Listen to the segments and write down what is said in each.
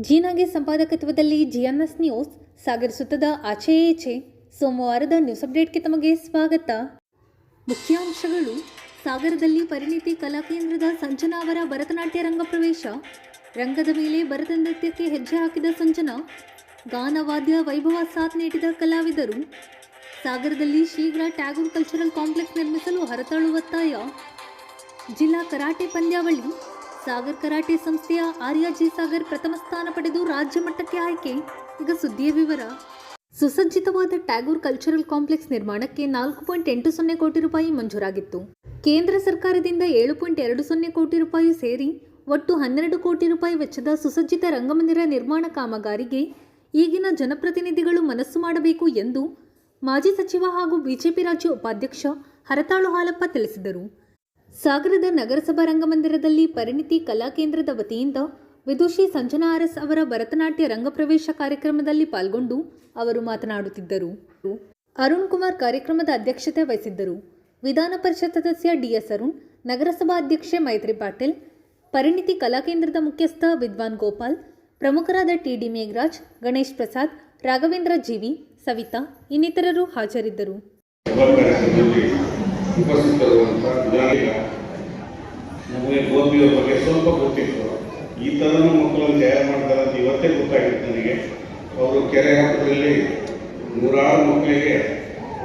ಜೀನಾಗೆ ಸಂಪಾದಕತ್ವದಲ್ಲಿ ಜಿಎನ್ಎಸ್ news ಸಾಗರಿಸುತ್ತದೆ ಆಚೆ ಈಚೆ. ಸೋಮವಾರದ ನ್ಯೂಸ್ ಅಪ್ಡೇಟ್ಗೆ ತಮಗೆ ಸ್ವಾಗತ. ಮುಖ್ಯಾಂಶಗಳು: ಸಾಗರದಲ್ಲಿ ಪರಿಣಿತಿ ಕಲಾಕೇಂದ್ರದ ಸಂಜನಾ ಅವರ ಭರತನಾಟ್ಯ ರಂಗ ಪ್ರವೇಶ. ರಂಗದ ಮೇಲೆ ಭರತ ನೃತ್ಯಕ್ಕೆ ಹೆಜ್ಜೆ ಹಾಕಿದ ಸಂಜನಾ. ಗಾನವಾದ್ಯ ವೈಭವ ಸಾಥ್ ನೀಡಿದ ಕಲಾವಿದರು. ಸಾಗರದಲ್ಲಿ ಶೀಘ್ರ ಟ್ಯಾಗೋರ್ ಕಲ್ಚರಲ್ ಕಾಂಪ್ಲೆಕ್ಸ್ ನಿರ್ಮಿಸಲು ಹರತಾಳು ಒತ್ತಾಯ. ಜಿಲ್ಲಾ ಕರಾಟೆ ಪಂದ್ಯಾವಳಿ. ಸಾಗರ್ ಕರಾಟೆ ಸಂಸ್ಥೆಯ ಆರ್ಯ ಜಿ ಸಾಗರ್ ಪ್ರಥಮ ಸ್ಥಾನ ಪಡೆದು ರಾಜ್ಯ ಮಟ್ಟಕ್ಕೆ ಆಯ್ಕೆ. ಈಗ ಸುದ್ದಿಯ ವಿವರ. ಸುಸಜ್ಜಿತವಾದ ಟ್ಯಾಗೋರ್ ಕಲ್ಚರಲ್ ಕಾಂಪ್ಲೆಕ್ಸ್ ನಿರ್ಮಾಣಕ್ಕೆ 4.80 ಕೋಟಿ ರೂಪಾಯಿ ಮಂಜೂರಾಗಿತ್ತು. ಕೇಂದ್ರ ಸರ್ಕಾರದಿಂದ 7.20 ಕೋಟಿ ರೂಪಾಯಿ ಸೇರಿ ಒಟ್ಟು 12 ಕೋಟಿ ರೂಪಾಯಿ ವೆಚ್ಚದ ಸುಸಜ್ಜಿತ ರಂಗಮಂದಿರ ನಿರ್ಮಾಣ ಕಾಮಗಾರಿಗೆ ಈಗಿನ ಜನಪ್ರತಿನಿಧಿಗಳು ಮನಸ್ಸು ಮಾಡಬೇಕು ಎಂದು ಮಾಜಿ ಸಚಿವ ಹಾಗೂ ಬಿಜೆಪಿ ರಾಜ್ಯ ಉಪಾಧ್ಯಕ್ಷ ಹರತಾಳು ಹಾಲಪ್ಪ ತಿಳಿಸಿದರು. ಸಾಗರದ ನಗರಸಭಾ ರಂಗಮಂದಿರದಲ್ಲಿ ಪರಿಣಿತಿ ಕಲಾಕೇಂದ್ರದ ವತಿಯಿಂದ ವಿದುಷಿ ಸಂಜನಾ ಆರ್ಎಸ್ ಅವರ ಭರತನಾಟ್ಯ ರಂಗಪ್ರವೇಶ ಕಾರ್ಯಕ್ರಮದಲ್ಲಿ ಪಾಲ್ಗೊಂಡು ಅವರು ಮಾತನಾಡುತ್ತಿದ್ದರು. ಅರುಣ್ ಕುಮಾರ್ ಕಾರ್ಯಕ್ರಮದ ಅಧ್ಯಕ್ಷತೆ ವಹಿಸಿದ್ದರು. ವಿಧಾನ ಪರಿಷತ್ ಸದಸ್ಯ ಡಿಎಸ್ ಅರುಣ್, ನಗರಸಭಾ ಅಧ್ಯಕ್ಷೆ ಮೈತ್ರಿ ಪಾಟೀಲ್, ಪರಿಣಿತಿ ಕಲಾಕೇಂದ್ರದ ಮುಖ್ಯಸ್ಥ ವಿದ್ವಾನ್ ಗೋಪಾಲ್, ಪ್ರಮುಖರಾದ ಟಿಡಿ ಮೇಘರಾಜ್, ಗಣೇಶ್ ಪ್ರಸಾದ್, ರಾಘವೇಂದ್ರ ಜೀವಿ, ಸವಿತಾ ಇನ್ನಿತರರು ಹಾಜರಿದ್ದರು. ನಮಗೆ ಗೋಪಿಯ ಬಗ್ಗೆ ಸ್ವಲ್ಪ ಗೊತ್ತಿತ್ತು. ಈ ಥರನೂ ಮಕ್ಕಳನ್ನು ತಯಾರು ಮಾಡ್ತಾರೆ ಅಂತ ಇವತ್ತೇ ಗೊತ್ತಾಗಿತ್ತು ನನಗೆ. ಅವರು ಕೆರೆ ಹಬ್ಬದಲ್ಲಿ 100 ಮಕ್ಕಳಿಗೆ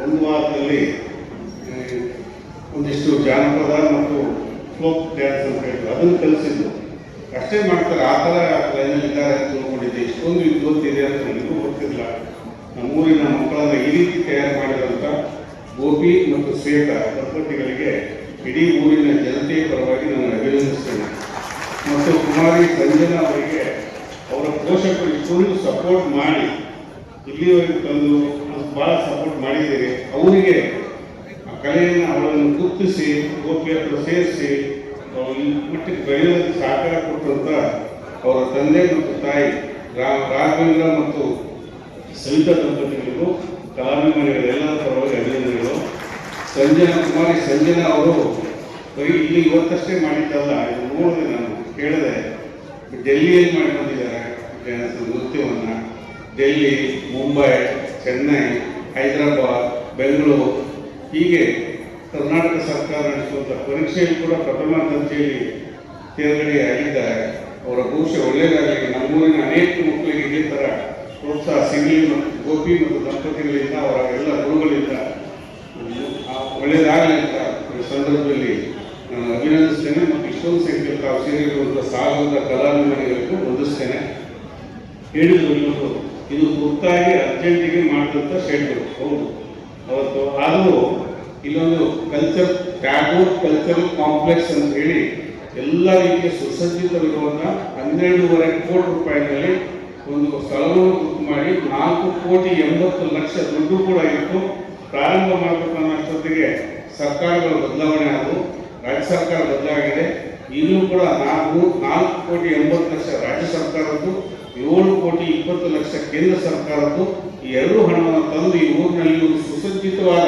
ಒಂದು ವಾರದಲ್ಲಿ ಒಂದಿಷ್ಟು ಜಾನಪದ ಮತ್ತು ಫೋಕ್ ಡ್ಯಾನ್ಸ್ ಅಂತ ಹೇಳಿದ್ರು, ಅದನ್ನು ಕಲಿಸಿದ್ದು. ಅಷ್ಟೇ ಮಾಡ್ತಾರೆ, ಆ ಥರ ಲೈನಲ್ಲಿ ಇದ್ದಾರೆ ಅಂತ ತಿಳ್ಕೊಂಡಿದ್ದೆ. ಇಷ್ಟೊಂದು ಇದು ಗೊತ್ತಿದೆ ಅಂತ ನನಗೂ ಗೊತ್ತಿಲ್ಲ. ನಮ್ಮೂರಿನ ಮಕ್ಕಳನ್ನು ಈ ರೀತಿ ತಯಾರು ಮಾಡಿದಂಥ ಗೋಪಿ ಮತ್ತು ಶ್ವೇತಾ ದಂಪತಿಗಳಿಗೆ ಇಡೀ ಊರಿನ ಜನತೆಯ ಪರವಾಗಿ ನಾನು ಅಭಿನಂದಿಸ್ತೇನೆ. ಮತ್ತು ಕುಮಾರಿ ಸಂಜನಾ ಅವರಿಗೆ ಅವರ ಪೋಷಕರು ಇಷ್ಟೊಂದು ಸಪೋರ್ಟ್ ಮಾಡಿ ಇಲ್ಲಿವರೆಗೆ ತಂದು ಭಾಳ ಸಪೋರ್ಟ್ ಮಾಡಿದ್ದೀರಿ. ಅವರಿಗೆ ಆ ಕಲೆಯನ್ನು ಅವಳನ್ನು ಗುರುತಿಸಿ ಗೋಪಿ ಹತ್ರ ಸೇರಿಸಿ ಈ ಮಟ್ಟಿಗೆ ಬೆಳೆಯೋದಕ್ಕೆ ಸಹಕಾರ ಕೊಟ್ಟಂಥ ಅವರ ತಂದೆ ಮತ್ತು ತಾಯಿ ರಾಘವೇಂದ್ರ ಮತ್ತು ಸವಿತಾ ದಂಪತಿಗಳಿಗೂ ಕಲಾಭಿಮಾನಿಗಳೆಲ್ಲರ ಪರವಾಗಿ ಅಭಿನಂದನೆಗಳು. ಕುಮಾರಿ ಸಂಜನಾ ಅವರು ಬರೀ ಇಲ್ಲಿ ಇವತ್ತಷ್ಟೇ ಮಾಡಿದ್ದಲ್ಲ, ಇದು ನೋಡಿದೆ, ನಾನು ಕೇಳಿದೆ. ಡೆಲ್ಲಿಯಲ್ಲಿ ಮಾಡಿ ಬಂದಿದ್ದಾರೆ ನೃತ್ಯವನ್ನು. ಡೆಲ್ಲಿ, ಮುಂಬೈ, ಚೆನ್ನೈ, ಹೈದರಾಬಾದ್, ಬೆಂಗಳೂರು, ಹೀಗೆ ಕರ್ನಾಟಕ ಸರ್ಕಾರ ನಡೆಸುವಂಥ ಪರೀಕ್ಷೆಯಲ್ಲಿ ಕೂಡ ಪ್ರಥಮ ದರ್ಜೆಯಲ್ಲಿ ತೇರ್ಗಡೆ ಆಗಿದ್ದಾರೆ. ಅವರ ಭವಿಷ್ಯ ಒಳ್ಳೆಯದಾಗಲಿ. ನಮ್ಮೂರಿನ ಅನೇಕ ಮಕ್ಕಳಿಗೆ ಇದೇ ಥರ ಪ್ರೋತ್ಸಾಹ ಸಿಗಲಿ ಮತ್ತು ಗೋಪಿ ಮತ್ತು ದಂಪತಿಗಳಿಂದ ಅವರ ಎಲ್ಲ ಗುರುಗಳಿಂದ ಒಳ್ಳೆಯದಾಗಲಿ ಅಂತ ಈ ಸಂದರ್ಭದಲ್ಲಿ ನಾನು ಅಭಿನಂದಿಸ್ತೇನೆ. ಮತ್ತು ಇಷ್ಟೊಂದು ಸಂಖ್ಯೆಯಲ್ಲಿ ತಾವು ಸೇರಿರುವಂಥ ಸಾಗರದ ಕಲಾಭಿಮಾನಿಗಳಿಗೂ ವಂದಿಸ್ತೇನೆ. ಹೇಳಿದ್ರು ಇವತ್ತು ಇದು ತುರ್ತಾಗಿ ಅರ್ಜೆಂಟಿಗೆ ಮಾಡಿದಂಥ ಶೆಡ್ಗಳು. ಹೌದು, ಅವತ್ತು ಆದರೂ ಇಲ್ಲೊಂದು ಟ್ಯಾಗೋರ್ ಕಲ್ಚರಲ್ ಕಾಂಪ್ಲೆಕ್ಸ್ ಅಂತ ಹೇಳಿ ಎಲ್ಲ ರೀತಿಯ ಸುಸಜ್ಜಿತವಿರುವಂಥ 12.5 ಕೋಟಿ ರೂಪಾಯಿನಲ್ಲಿ ಒಂದು ಸ್ಥಳವನ್ನು ಬುಕ್ ಮಾಡಿ 4,80,00,000 ದುಡ್ಡು ಕೂಡ ಇತ್ತು. ಪ್ರಾರಂಭ ಮಾಡಬೇಕನ್ನೋಷ್ಟೊತ್ತಿಗೆ ಸರ್ಕಾರಗಳ ಬದಲಾವಣೆ ಆದವು, ರಾಜ್ಯ ಸರ್ಕಾರ ಬದಲಾಗಿದೆ. ಈಗಲೂ ಕೂಡ 4,80,00,000 ರಾಜ್ಯ ಸರ್ಕಾರದ್ದು, 7,20,00,000 ಕೇಂದ್ರ ಸರ್ಕಾರದ್ದು. ಈ ಎರಡೂ ಹಣವನ್ನು ತಂದು ಈ ಊರಿನಲ್ಲಿ ಒಂದು ಸುಸಜ್ಜಿತವಾದ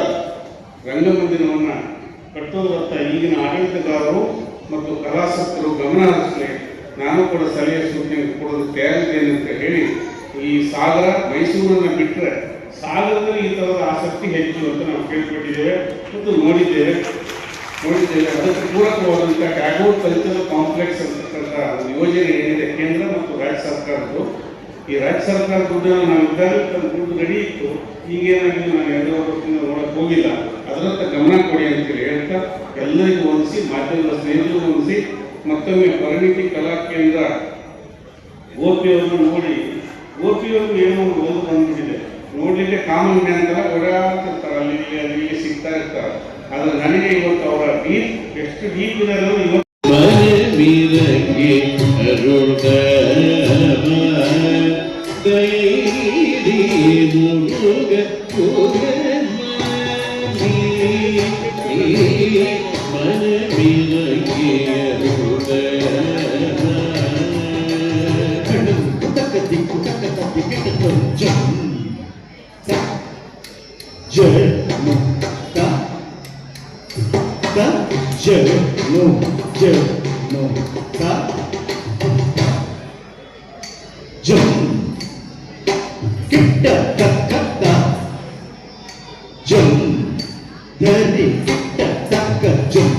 ರಂಗಮಂದಿರವನ್ನು ಕಟ್ಟೋದತ್ತ ಈಗಿನ ಆಡಳಿತಗಾರರು ಮತ್ತು ಕಲಾಸಕ್ತರು ಗಮನ ಹರಿಸಲಿ. ನಾನು ಕೂಡ ಸಲಹೆ ಸೂಚನೆ ಕೊಡೋದು ತಯಾರಿದ್ದೇನೆ ಅಂತ ಹೇಳಿ, ಈ ಸಾಗರ ಮೈಸೂರನ್ನು ಬಿಟ್ಟರೆ ಸಾಗರದಲ್ಲಿ ಈ ಥರದ ಆಸಕ್ತಿ ಹೆಚ್ಚು ಅಂತ ನಾವು ಕೇಳ್ಪಟ್ಟಿದ್ದೇವೆ ಮತ್ತು ನೋಡಿದ್ದೇವೆ. ಅದಕ್ಕೆ ಪೂರಕವಾದಂಥ ಟ್ಯಾಗೋರ್ ಕಲ್ಚರಲ್ ಕಾಂಪ್ಲೆಕ್ಸ್ ಅಂತಕ್ಕಂಥ ಒಂದು ಯೋಜನೆ ಏನಿದೆ ಕೇಂದ್ರ ಮತ್ತು ರಾಜ್ಯ ಸರ್ಕಾರದ್ದು. ಈ ರಾಜ್ಯ ಸರ್ಕಾರ ದುಡ್ಡನ್ನು ನಾವು ಇದ್ದಾಗ ದುಡ್ಡು ರೆಡಿ ಇತ್ತು. ಈಗೇನಾಗಿದೆ, ನಾನು 2 ವರ್ಷದಿಂದ ನೋಡಕ್ಕೆ ಹೋಗಿಲ್ಲ. ಅದರತ್ತ ಗಮನ ಕೊಡಿ ಅಂತೇಳಿ ಹೇಳ್ತಾ ಎಲ್ಲರಿಗೂ ಹೊಂದಿಸಿ, ಮಾಧ್ಯಮದ ಸ್ನೇಹಿತರು ಹೊಂದಿಸಿ ಮತ್ತೊಮ್ಮೆ ಪರಿಣಿತಿ ಕಲಾ ಕೇಂದ್ರ ಗೋಪಿಯವ್ರನ್ನ ನೋಡಿ, ಗೋಪಿಯವರು ಏನೋ ಒಂದು ಓದು ಬಂದ್ಬಿಟ್ಟಿದೆ. ನೋಡಲಿಕ್ಕೆ ಕಾಮನ್ ಮ್ಯಾನ್ ಥರ ಓಡಾಡ್ತಿರ್ತಾರೆ, ಅಲ್ಲಿ ಸಿಗ್ತಾ ಇರ್ತಾರೆ. ಆದರೆ ನನಗೆ ಇವತ್ತು ಅವರ ಡೀಪ್ ಎಷ್ಟು ಡೀಪ್ ಇದೆ ಅನ್ನೋದು ಇವತ್ತು ಧರಿ ಕಿಟ್ಟ ತಕ್ಕ ಜುಮ್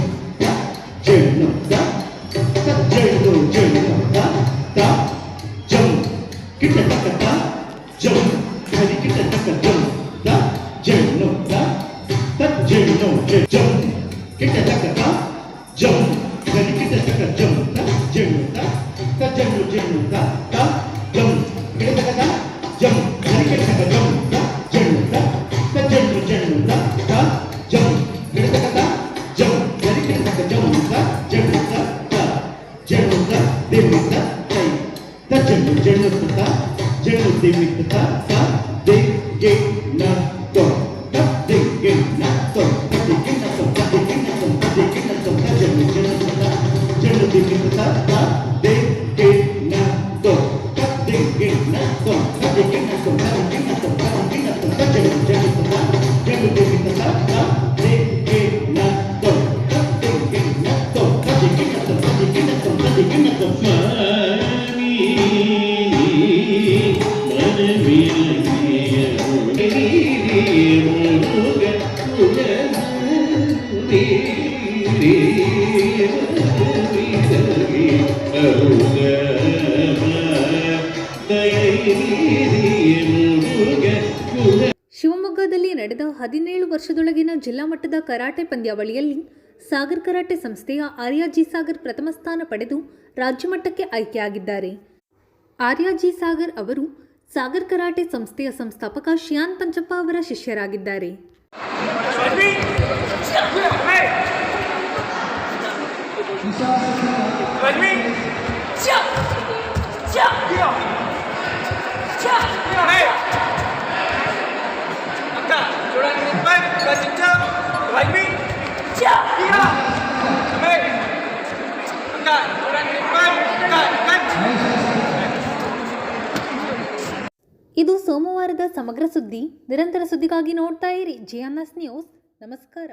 ಜಣ್ಣು ಜಣ್ಣು ಜಣ್ಣು ತ ಜಮ್ ಕಿಟ್ಟ ತಕ್ಕ ಜಮ್ ಧರಿ ಕಿಟ್ಟ ತಕ್ಕ ಜಮ್ ಜಣ್ಣು ಜಣ್ಣು ಜಮ್ ಕಿಟ್ಟ ತಕ್ಕ ಜಮ್ ಧರಿ ಕಿಟ್ಟ ತಕ್ಕ ಜಮ್ ಜಣ್ಣು ಜಣ್ಣು ಜಣ್ಣು ತ ಜಮ್ ಕಿಟ್ಟ ತಕ್ಕ ಜಮ್ ಧರಿ ಕಿಟ್ಟ ತಕ್ಕ ಜಮ್ ಜಣ್ಣು ಜಣ್ಣು ಜಣ್ಣು ತ ಜಮ್ ಕಿಟ್ಟ ತಕ್ಕ ಜಮ್ ಧರಿ ಕಿಟ್ಟ ತಕ್ಕ ಜಮ್ ಜಣ್ಣು ಜಣ್ಣು ದೇವಿತ ಕೈ ತ ಜಣ್ಣು ಜಣ್ಣು ತ ಜಣ್ಣು ದೇವಿತ ತ ದೇ ಗೆ ನ ತೊ ತ ದೇ ಗೆ ನ ತೊ ತ ದೇ ಗೆ ನ ತೊ ತ ದೇ ಗೆ ನ ತೊ ತ ದೇ ಗೆ ನ ತೊ ತ ಜಣ್ಣು ಜಣ್ಣು ತ ಜಣ್ಣು ದೇವಿತ ತ ದೇ ಗೆ ನ ತೊ ತ ದೇ ಗೆ ನ ತೊ ತ ದೇ ಗೆ ನ ತೊ ತ ದೇ ಗೆ ನ ತೊ ತ ದೇ ಗೆ ನ ತೊ ತ ಜಣ್ಣು ಜಣ್ಣು ತ ಜಣ್ಣು ದೇವಿತ ತ ದೇ ಗೆ ನ ತೊ ತ ದೇ ಗೆ ನ ತೊ ತ ದೇ ಗೆ ನ ತೊ ತ ದೇ ಗೆ ನ ತೊ ತ ದೇ ಗೆ ನ ತೊ ಶಿವಮೊಗ್ಗದಲ್ಲಿ ನಡೆದ 17 ವರ್ಷದೊಳಗಿನ ಜಿಲ್ಲಾ ಮಟ್ಟದ ಕರಾಟೆ ಪಂದ್ಯಾವಳಿಯಲ್ಲಿ ಸಾಗರ್ ಕರಾಟೆ ಸಂಸ್ಥೆಯ ಆರ್ಯ ಜಿ ಸಾಗರ್ ಪ್ರಥಮ ಸ್ಥಾನ ಪಡೆದು ರಾಜ್ಯಮಟ್ಟಕ್ಕೆ ಆಯ್ಕೆಯಾಗಿದ್ದಾರೆ. ಆರ್ಯ ಜಿ ಸಾಗರ್ ಅವರು ಸಾಗರ್ ಕರಾಟೆ ಸಂಸ್ಥೆಯ ಸಂಸ್ಥಾಪಕ ಶ್ಯಾನ್ ಪಂಚಪ್ಪ ಅವರ ಶಿಷ್ಯರಾಗಿದ್ದಾರೆ. ಇದು ಸೋಮವಾರದ ಸಮಗ್ರ ಸುದ್ದಿ. ನಿರಂತರ ಸುದ್ದಿಗಾಗಿ ನೋಡ್ತಾ ಇರಿ GNS ನ್ಯೂಸ್. ನಮಸ್ಕಾರ.